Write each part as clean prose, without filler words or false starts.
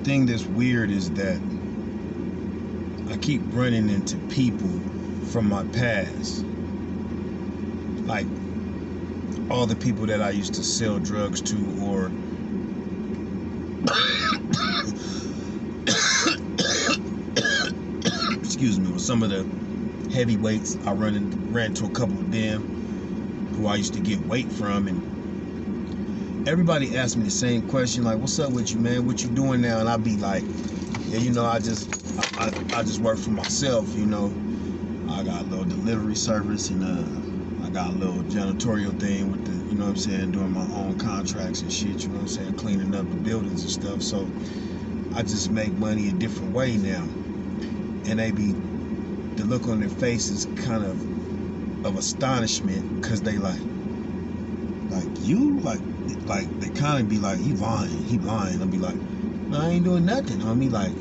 thing that's weird is that I keep running into people from my past, like all the people that I used to sell drugs to, or excuse me, with some of the heavyweights. I ran into a couple of them who I used to get weight from, and everybody asked me the same question, like, "What's up with you, man? What you doing now?" And I'd be like, "Yeah, you know, I just work for myself, you know. I got a little delivery service, and I got a little janitorial thing with the, you know what I'm saying, doing my own contracts and shit, you know what I'm saying, cleaning up the buildings and stuff. So I just make money a different way now." And the look on their face is kind of astonishment, because they like you, like they kind of be like, he lying. I'll be like, "No, I ain't doing nothing." I mean, like,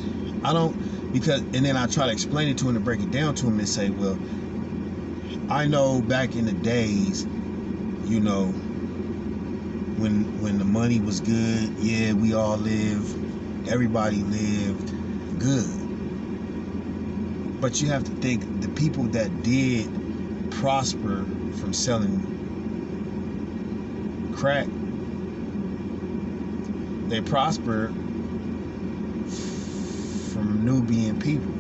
I don't, because, and then I try to explain it to him and break it down to him and say, well, I know back in the days, you know, when the money was good, yeah, we all lived, everybody lived good. But you have to think, the people that did prosper from selling crack, they prospered from Nubian people.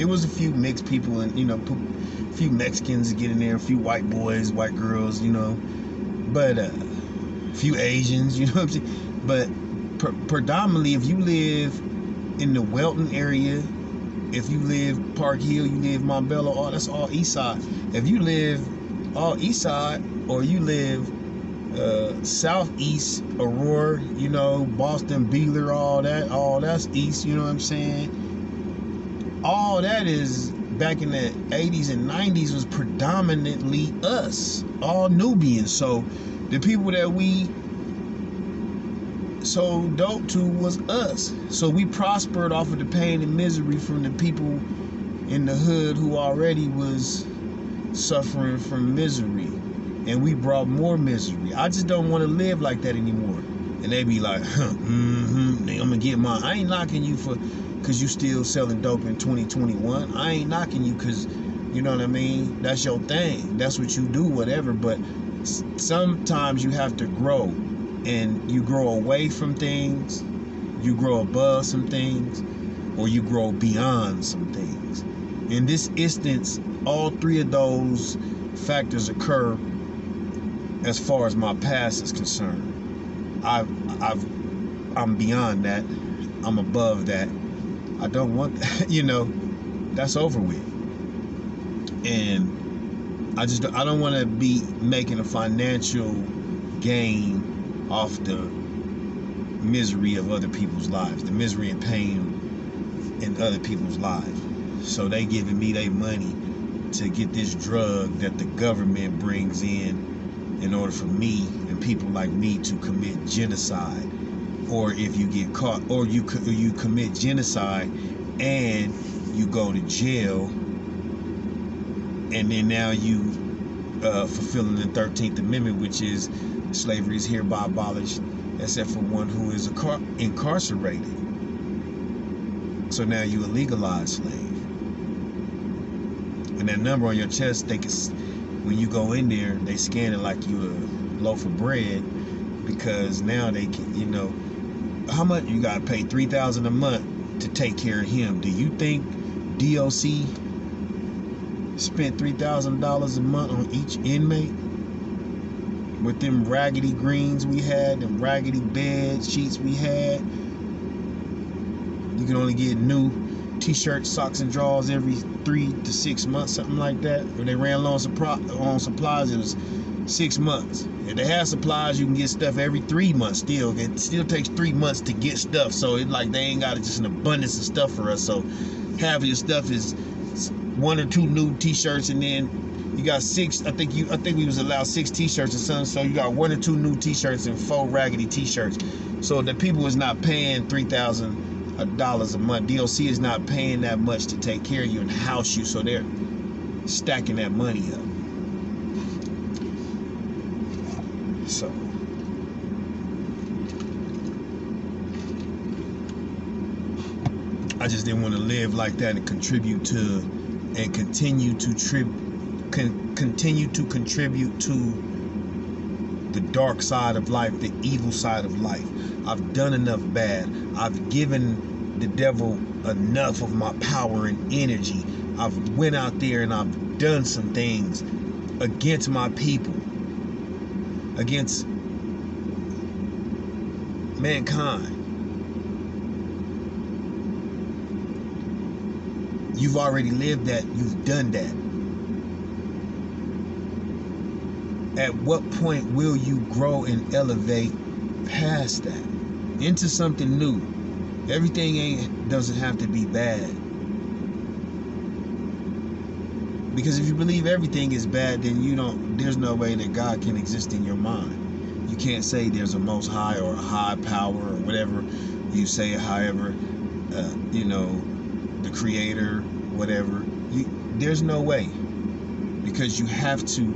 It was a few mixed people, and, you know, a few Mexicans get in there, a few white boys, white girls, you know, but a few Asians, you know what I'm saying? But predominantly, if you live in the Welton area, if you live Park Hill, you live Montbello, all that's all East Side. If you live all East Side, or you live Southeast, Aurora, you know, Boston, Beeler, all that's East, you know what I'm saying? All that is, back in the 80s and 90s, was predominantly us, all Nubians. So the people that we sold dope to was us. So we prospered off of the pain and misery from the people in the hood who already was suffering from misery, and we brought more misery. I just don't want to live like that anymore. And they be like, I'm gonna get mine. I ain't knocking you because you still selling dope in 2021. I ain't knocking you because, you know what I mean, that's your thing, that's what you do, whatever. But sometimes you have to grow, and you grow away from things, you grow above some things, or you grow beyond some things. In this instance, all three of those factors occur as far as my past is concerned. I'm beyond that. I'm above that. I don't want that, you know, that's over with. And I don't want to be making a financial gain off the misery of other people's lives, the misery and pain in other people's lives. So they giving me their money to get this drug that the government brings in order for me and people like me to commit genocide. Or if you get caught, or you commit genocide and you go to jail, and then now you fulfilling the 13th Amendment, which is slavery is hereby abolished except for one who is incarcerated. So now you a legalized slave. And that number on your chest, when you go in there, they scan it like you a loaf of bread, because now they can, you know, how much you gotta pay, $3,000 a month to take care of him. Do you think DOC spent $3,000 a month on each inmate? With them raggedy greens we had, them raggedy bed sheets we had, you can only get new t-shirts, socks, and drawers every 3 to 6 months, something like that. If they ran low on supplies, it was 6 months. If they had supplies, you can get stuff every 3 months still. It still takes 3 months to get stuff, so it's like they ain't got just an abundance of stuff for us. So half of your stuff is 1 or 2 new t-shirts, and then you got 6, I think we was allowed 6 t-shirts or something, so you got 1 or 2 new t-shirts and 4 raggedy t-shirts. So the people is not paying $3,000 a month. DOC is not paying that much to take care of you and house you, so they're stacking that money up. So I just didn't want to live like that and contribute to, and continue to contribute to the dark side of life, the evil side of life. I've done enough bad. I've given the devil enough of my power and energy. I've went out there and I've done some things against my people, against mankind. You've already lived that. You've done that. At what point will you grow and elevate past that into something new? Everything doesn't have to be bad. Because if you believe everything is bad, then there's no way that God can exist in your mind. You can't say there's a most high or a high power or whatever you say it, however, the creator, whatever. There's no way. Because you have to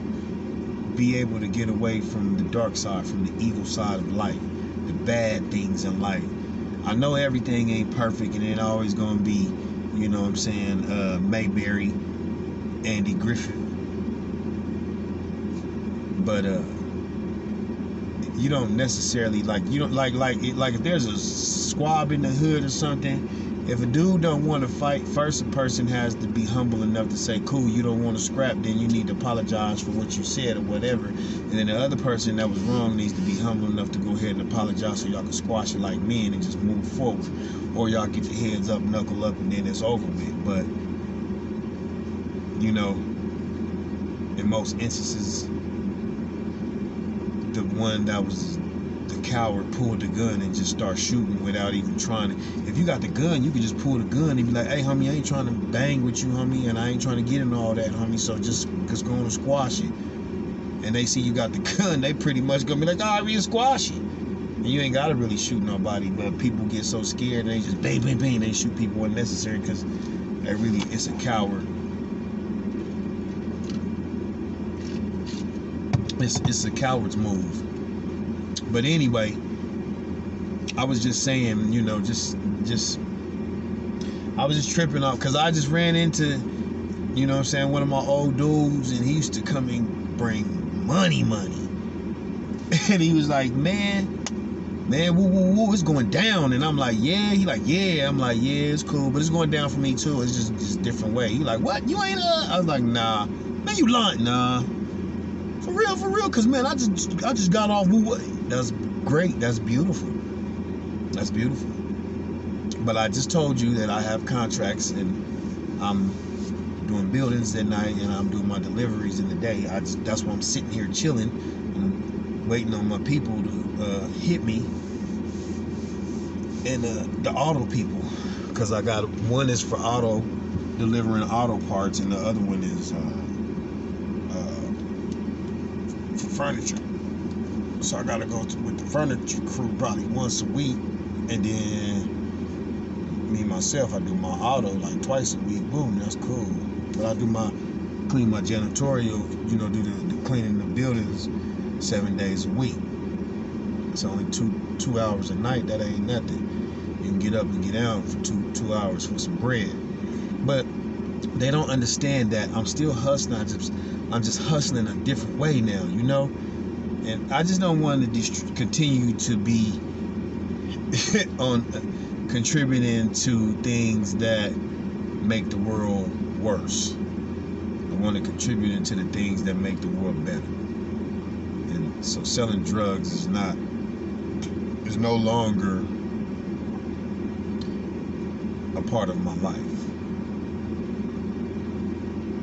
be able to get away from the dark side, from the evil side of life, the bad things in life. I know everything ain't perfect and it always gonna be, Mayberry, Andy Griffith. But you don't necessarily like if there's a squab in the hood or something. If a dude don't want to fight, first a person has to be humble enough to say, cool, you don't want to scrap, then you need to apologize for what you said or whatever. And then the other person that was wrong needs to be humble enough to go ahead and apologize so y'all can squash it like men and just move forward. Or y'all get your heads up, knuckle up, and then it's over with. But, in most instances, the one that was the coward pulled the gun and just start shooting without even trying to. If you got the gun, you can just pull the gun and be like, hey, homie, I ain't trying to bang with you, homie, and I ain't trying to get in all that, homie, so just go on and squash it. And they see you got the gun, they pretty much gonna be like, all right, we can squash it. And you ain't gotta really shoot nobody, but people get so scared and they just bang, bang, bang, they shoot people unnecessary because it's a coward. It's a coward's move. But anyway, I was just saying, I was just tripping off because I just ran into, one of my old dudes, and he used to come and bring money. And he was like, man, woo, it's going down. And I'm like, yeah. He like, yeah. I'm like, yeah, it's cool, but it's going down for me too. It's just a different way. He like, what? You ain't I was like, nah. Man, you lying? Nah. For real, cause man, I just got off woo. That's great. That's beautiful. But I just told you that I have contracts and I'm doing buildings at night and I'm doing my deliveries in the day. That's why I'm sitting here chilling and waiting on my people to hit me, and the auto people, cause I got one is for delivering auto parts, and the other one is for furniture. So I gotta go with the furniture crew probably once a week, and then me myself, I do my auto like twice a week. Boom, that's cool. But I clean my janitorial, do the cleaning the buildings 7 days a week. It's only two hours a night. That ain't nothing. You can get up and get out for two hours for some bread. But they don't understand that I'm still hustling. I'm just hustling a different way now, And I just don't want to continue to be on contributing to things that make the world worse. I want to contribute into the things that make the world better. And so selling drugs is no longer a part of my life.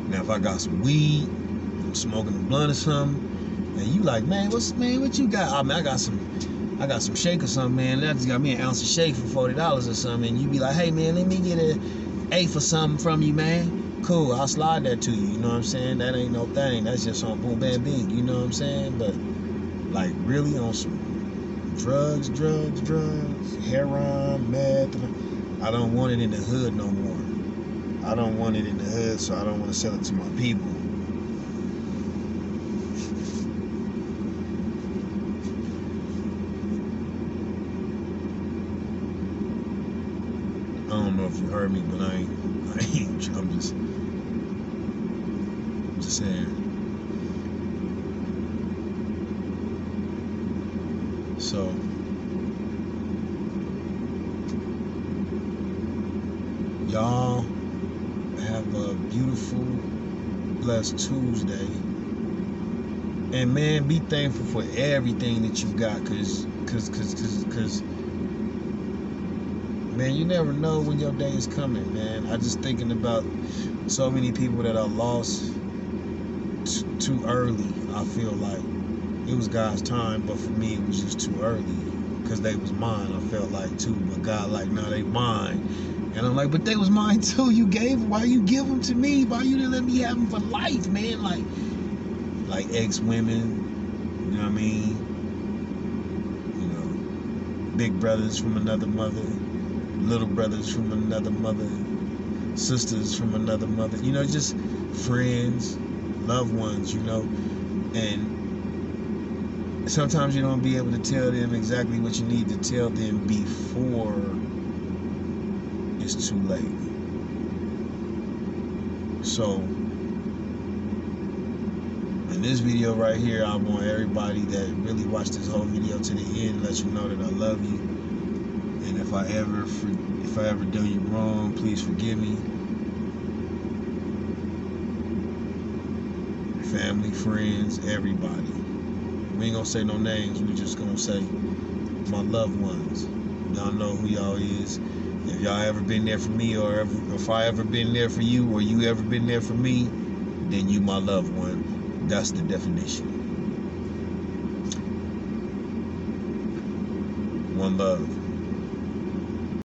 Now if I got some weed, I'm smoking a blunt or something, and you like, man, what you got? I mean, I got some shake or something, man. That just got me an ounce of shake for $40 or something. And you be like, hey, man, let me get an eighth or something from you, man. Cool, I'll slide that to you. You know what I'm saying? That ain't no thing. That's just on boom, bam, bing. You know what I'm saying? But like really on some drugs, heroin, meth. I don't want it in the hood no more. I don't want it in the hood, so I don't want to sell it to my people. I don't don't know if you heard me, but I ain't. I'm just saying. So, y'all have a beautiful, blessed Tuesday. And man, be thankful for everything that you got, cause man, you never know when your day is coming, man. I just thinking about so many people that I lost too early. I feel like it was God's time, but for me it was just too early, because they was mine. I felt like too, but God like, nah, they mine. And I'm like, but they was mine too. You gave, why you give them to me? Why you didn't let me have them for life, man? Like ex-women, you know what I mean? You know, big brothers from another mother, little brothers from another mother, sisters from another mother, you know, just friends, loved ones, you know. And sometimes you don't be able to tell them exactly what you need to tell them before it's too late. So in this video right here, I want everybody that really watched this whole video to the end, let you know that I love you. And if I ever do you wrong, please forgive me. Family, friends, everybody. We ain't gonna say no names. We just gonna say my loved ones. Y'all know who y'all is. If y'all ever been there for me, or if I ever been there for you, or you ever been there for me, then you my loved one. That's the definition. One love.